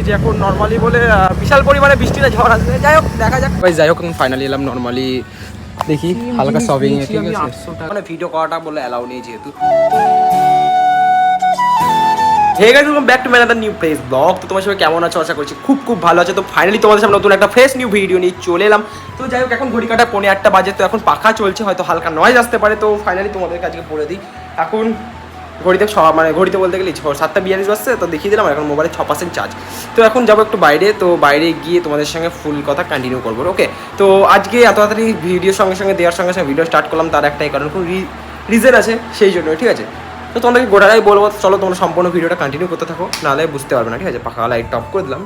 যে এখন নর্মালি বলে বিশাল পরিমাণে বৃষ্টিটা ঝড় আসবে। যাই হোক দেখা যাক ভাই, যাই হোক এখন ফাইনালি এলাম নর্মালি, দেখি হালকা শপিং এ, ঠিক আছে? মানে ভিডিও করাটা বলে অ্যালাউ নেই যেহেতু। Hey guys, welcome back to my another new fresh blog. তো তোমার সবাই কেমন আছো? আশা করছি খুব খুব ভালো আছে। তো ফাইনালি তোমাদের সামনে নতুন একটা ফ্রেশ নিউ ভিডিও নিয়ে চলে এলাম। তো যাই হোক এখন ঘড়ি কাটা 8:45 বাজে, তো এখন পাখা চলছে, হয়তো হালকা নয়েজ আসতে পারে। তো ফাইনালি তোমাদেরকে আজকে বলে দিই, এখন ঘড়িতে মানে ঘড়িতে বলতে গেলে 7:42 বাজছে। তো দেখিয়ে দিলাম এখন মোবাইলে 6% চার্জ। তো এখন যাবো একটু বাইরে, তো বাইরে গিয়ে তোমাদের সঙ্গে ফুল কথা কন্টিনিউ করবো। ওকে, তো আজকে এত তাড়াতাড়ি ভিডিওর সঙ্গে সঙ্গে দেওয়ার সঙ্গে সঙ্গে ভিডিও স্টার্ট করলাম, তার একটাই কারণ, কোনো রিজন আছে সেই জন্য, ঠিক আছে? তো তোমাদেরকে গোটাটাই বলবো, চলো তোমরা সম্পূর্ণ ভিডিওটা কন্টিনিউ করতে থাকো, নাহলে বুঝতে পারবে না, ঠিক আছে? পাখা লাইট অফ করে দিলাম,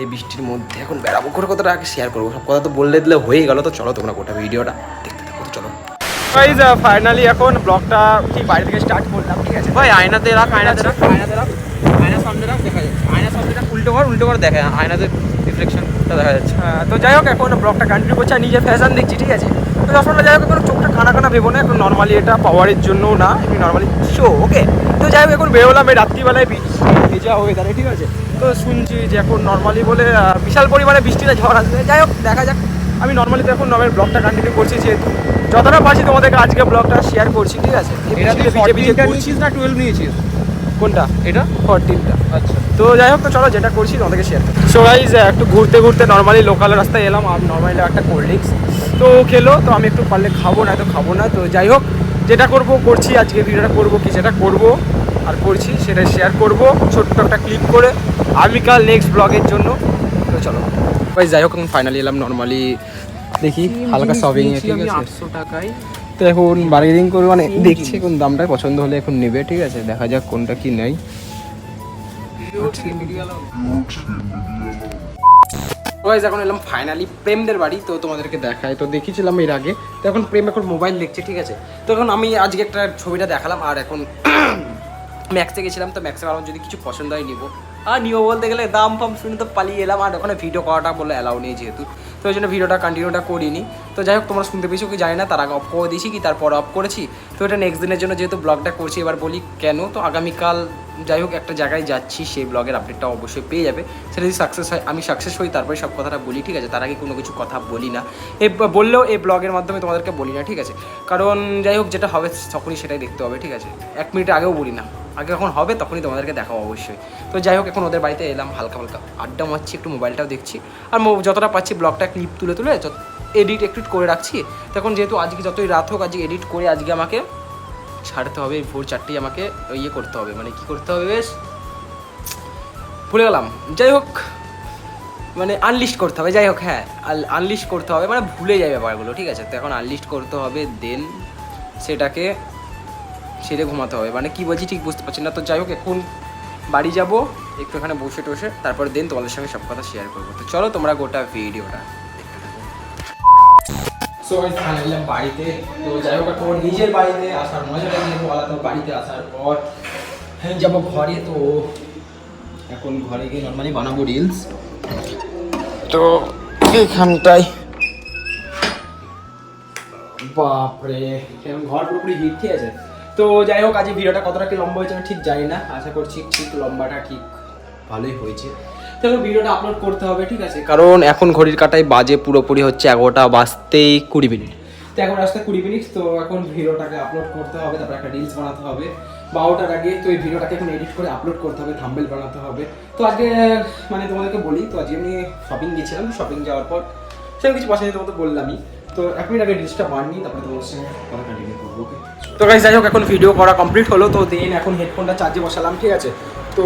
এই বৃষ্টির মধ্যে এখন বেড়াবো করে কথাটা আগে শেয়ার করবো। সব কথা তো বললে দিলে হয়ে গেল। তো চলো তোমরা গোটা ভিডিওটা দেখতে থাকো। তো চলো গাইস, ফাইনালি এখন ব্লগটা ঠিক বাইরে থেকে স্টার্ট করলাম, ঠিক আছে? ভাই আয়নাতে রাখ, আয়নাতে রাখ, আয়নাতে রাখ, আয়নার সামনে রাখ, দেখা যাচ্ছে। আয়নার সামনে রাখ, উল্টো করে দেখা, আয়নাতে রিফ্লেকশনটা দেখা যাচ্ছে। তো যাই হোক এখন ব্লগটা কন্টিনিউ করছি, আর নিজে ফ্যাশন দেখছি, ঠিক আছে? তো আসলে যাই হোক এখন চোখটা কানা ভেবো না, এখন নর্মালি এটা পাওয়ারের জন্য না, এমনি নর্মালি শো। ওকে, তো যাই হোক এখন বেরোলাম এই রাত্রিবেলায়, ভেজা ওয়েদারে, ঠিক আছে? তো শুনছি যে এখন নর্মালি বলে বিশাল পরিমাণে বৃষ্টিটা ঝড় আসবে। যাই হোক দেখা যাক। আমি নর্মালি তো এখন নর্মাল ব্লগটা কন্টিনিউ করছি, যেহেতু যতটা পারছি তোমাদেরকে আজকে ব্লগটা শেয়ার করছি, ঠিক আছে? এটা তুই 14টা নিয়েছিস না 12 নিয়েছিস? কোনটা? এটা 14টা। আচ্ছা, তো যাই হোক, তো চলো যেটা করছি তোমাদেরকে শেয়ার করছি। সো গাইস, একটু ঘুরতে নর্মালি লোকাল রাস্তায় এলাম, আর নর্মালি একটা কোল্ড ড্রিঙ্কস তো খেলো। তো আমি একটু পারলে খাবো, না তো খাবো না। তো যাই হোক যেটা করছি আজকে, ভিডিওটা করবো কি যেটা করবো আর করছি সেটা শেয়ার করবো ছোট্ট একটা ক্লিপ করে আগামীকাল নেক্সট ব্লগের জন্য। তো চলো ভাই, যাই হোক এখন ফাইনালি এলাম নর্মালি, দেখি হালকা শপিং এ, ঠিক আছে? 800 টাকায়। তো এখন বার্গেনিং করে মানে দেখছি কোন দামটা পছন্দ হলে এখন নেবে, ঠিক আছে? দেখা যাক কোনটা কি নেই। গাইস এখন এলাম ফাইনালি প্রেমদের বাড়ি, তো তোমাদেরকে দেখাই। তো দেখিয়েছিলাম এর আগে, তো এখন প্রেম এখন মোবাইল দেখছে, ঠিক আছে? তো এখন আমি আজকে একটা ছবিটা দেখালাম, আর এখন ম্যাক্সে গেছিলাম, তো ম্যাক্সে ভাবলাম যদি কিছু পছন্দ হয় নিবো। আর নিবো বলতে গেলে দাম ফাম শুনে তো পালিয়ে এলাম, আর ওখানে ভিডিও করাটা বলে অ্যালাউ নেই যেহেতু, তো ওই জন্য ভিডিওটা কন্টিনিউটা করিনি। তো যাই হোক তোমরা শুনতে পেয়েছো কি জানি না, তার আগে অফ করে দিয়েছি কি তারপর অফ করেছি। তো এটা নেক্সট দিনের জন্য যেহেতু ব্লগটা করছি, এবার বলি কেন। তো আগামীকাল যাই হোক একটা জায়গায় যাচ্ছি, সেই ব্লগের আপডেটটা অবশ্যই পেয়ে যাবে। সেটা যদি সাকসেস হয়, আমি সাকসেস হই তারপরে সব কথাটা বলি, ঠিক আছে? তার আগে কোনো কিছু কথা বলি না, বললেও এই ব্লগের মাধ্যমে তোমাদেরকে বলি না, ঠিক আছে? কারণ যাই হোক যেটা হবে তখনই সেটাই দেখতে হবে, ঠিক আছে? 1 মিনিট আগেও বলি না, আগে যখন হবে তখনই তোমাদেরকে দেখাবো অবশ্যই। তো যাই হোক এখন ওদের বাড়িতে এলাম, হালকা আড্ডা মারছি, একটু মোবাইলটাও দেখছি, আর যতটা পাচ্ছি ব্লগটা ক্লিপ তুলে এডিট করে রাখছি। তখন যেহেতু আজকে যতই রাত হোক আজকে এডিট করে আজকে আমাকে ছাড়তে হবে, ভোর 4টেই আমাকে ইয়ে করতে হবে, মানে কী করতে হবে বেশ ভুলে গেলাম। যাই হোক মানে আনলিস্ট করতে হবে, যাই হোক হ্যাঁ আনলিস্ট করতে হবে, মানে ভুলে যায় ব্যাপারগুলো, ঠিক আছে? তো এখন আনলিস্ট করতে হবে, দেন সেটাকে সেরে ঘুমাতে হবে, মানে কী বলছি ঠিক বুঝতে পারছি না। তো যাই হোক এখন বাড়ি যাব, একটু এখানে বসে তারপরে দেন তোমাদের সঙ্গে সব কথা শেয়ার করবো। তো চলো তোমরা গোটা ভিডিওটা দেখতে থাকো। সো ফাইনালি এলাম বাড়িতে। তো যাই হোক এখন নিজের বাড়িতে আসার মজাটা নিয়ে বলা, তো বাড়িতে আসার পর যাবো ঘরে। তো এখন ঘরে গিয়ে নর্মালি বানাবো রিলস। তো এখানটায় বাপরে এখন ঘর পুরোপুরি হিট, ঠিক আছে? তো যাই হোক আজকে ভিডিওটা কতটা কি লম্বা হয়েছে আমি ঠিক জানি না, আশা করছি ঠিক লম্বাটা ঠিক ভালোই হয়েছে। তো ভিডিওটা আপলোড করতে হবে, ঠিক আছে? কারণ এখন ঘড়ির কাটায় বাজে পুরোপুরি হচ্ছে 11টা বাজতেই 20 মিনিট। তো 11টা বাজতে 20 মিনিট। তো এখন ভিডিওটাকে আপলোড করতে হবে, তারপর একটা রিলস বানাতে হবে 12টার আগে। তো এই ভিডিওটাকে এখন এডিট করে আপলোড করতে হবে, থাম্বনেল বানাতে হবে। তো আজকে মানে তোমাদেরকে বলি, তো আজকে আমি শপিং গেছিলাম, শপিং যাওয়ার পর সেরকম কিছু পছন্দ তোমাদের বললামই। তো 1 মিনিট আগে রিলসটা বানিয়ে তারপরে তোমাদের সঙ্গে কথা কন্টিনিউ করবো। ওকে, তো গাইস যাই হোক এখন ভিডিও করা কমপ্লিট হলো। তো দেন এখন হেডফোনটা চার্জে বসালাম, ঠিক আছে? তো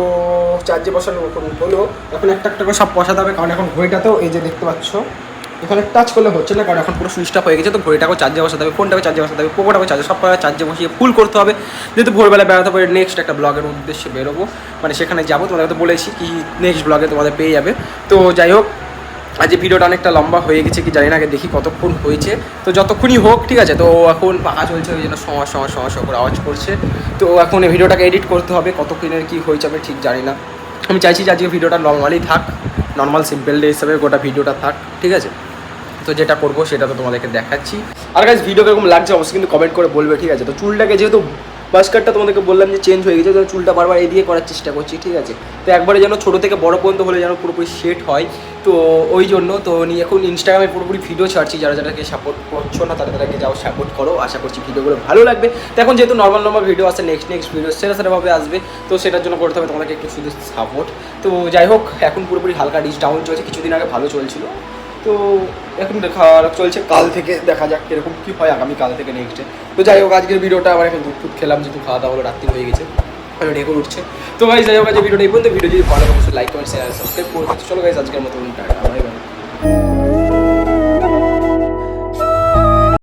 চার্জে বসানো এখন হলো, এখন একটা করে সব বসাতে হবে, কারণ এখন ঘড়িটাতেও এই যে দেখতে পাচ্ছ এখানে টাচ করলে হচ্ছে না, কারণ এখন পুরো সুইচ অফ হয়ে গেছে। তো ঘড়িটাকেও চার্জে বসাতে হবে, ফোনটাকে চার্জে বসাতে হবে, পোকোটাকে চার্জে, সব চার্জে বসিয়ে ফুল করতে হবে, যেহেতু ভোরবেলা বেরোতে হবে। নেক্সট একটা ব্লগের উদ্দেশ্যে বেরোবো, মানে সেখানে যাবো, তোমাদের তো বলেছি কি নেক্সট ব্লগে তোমাদের পেয়ে যাবে। তো যাই হোক আজকে ভিডিওটা অনেকটা লম্বা হয়ে গেছে কি জানি না, আগে দেখি কতক্ষণ হয়েছে। তো যতক্ষণই হোক, ঠিক আছে? তো এখন পাখা চলছে, ওই জন্য সমস্যা করে আওয়াজ করছে। তো এখন এই ভিডিওটাকে এডিট করতে হবে, কতক্ষণের কী হয়েছে আমি ঠিক জানি না। আমি চাইছি যে আজকে ভিডিওটা নর্মালি থাক, নর্মাল সিম্পল ডে হিসাবে গোটা ভিডিওটা থাক, ঠিক আছে? তো যেটা করবো সেটা তো তোমাদেরকে দেখাচ্ছি। আর গাইস ভিডিও কীরকম লাগছে অবশ্যই কিন্তু কমেন্ট করে বলবে, ঠিক আছে? তো চুলটাকে যেহেতু বাস কাটটা তোমাদেরকে বললাম যে চেঞ্জ হয়ে গেছে, তো চুলটা বারবার এদিকে করার চেষ্টা করছি, ঠিক আছে। তো একবারে যেন ছোটো থেকে বড় পর্যন্ত হলে যেন পুরোপুরি সেট হয়, তো ওই জন্য তো নিয়ে এখন ইনস্টাগ্রামে পুরোপুরি ভিডিও ছাড়ছি, যারা যারাকে সাপোর্ট করছো না তাদেরকে যাও সাপোর্ট করো, আশা করছি ভিডিওগুলো ভালো লাগবে। তো এখন যেহেতু নর্মাল ভিডিও আসে, নেক্সট ভিডিও সেরাভাবে আসবে, তো সেটার জন্য করতে হবে তোমাদেরকে একটু শুধু সাপোর্ট। তো যাই হোক, এখন পুরোপুরি হালকা রিচ ডাউন চলছে, কিছুদিন আগে ভালো চলছিল, তো এখন চলছে। কাল থেকে দেখা যাক কিরকম কী হয়, আগামী কাল থেকে নেক্সটে। তো যাই হোক, আজকের ভিডিওটা আবার এখন দুধ খেলাম, যেহেতু খাওয়া দাওয়া হলো, রাত্রি হয়ে গেছে, ঢেকে উঠছে। তো ভাই যাই হোক, আজ ভিডিওটা এই পর্যন্ত। ভিডিও যদি ভালো লাগে লাইক কমেন্ট শেয়ার সাবস্ক্রাইব করে দিচ্ছি। চলো গাইজ, আজকের মতো টাটা, বাই বাই।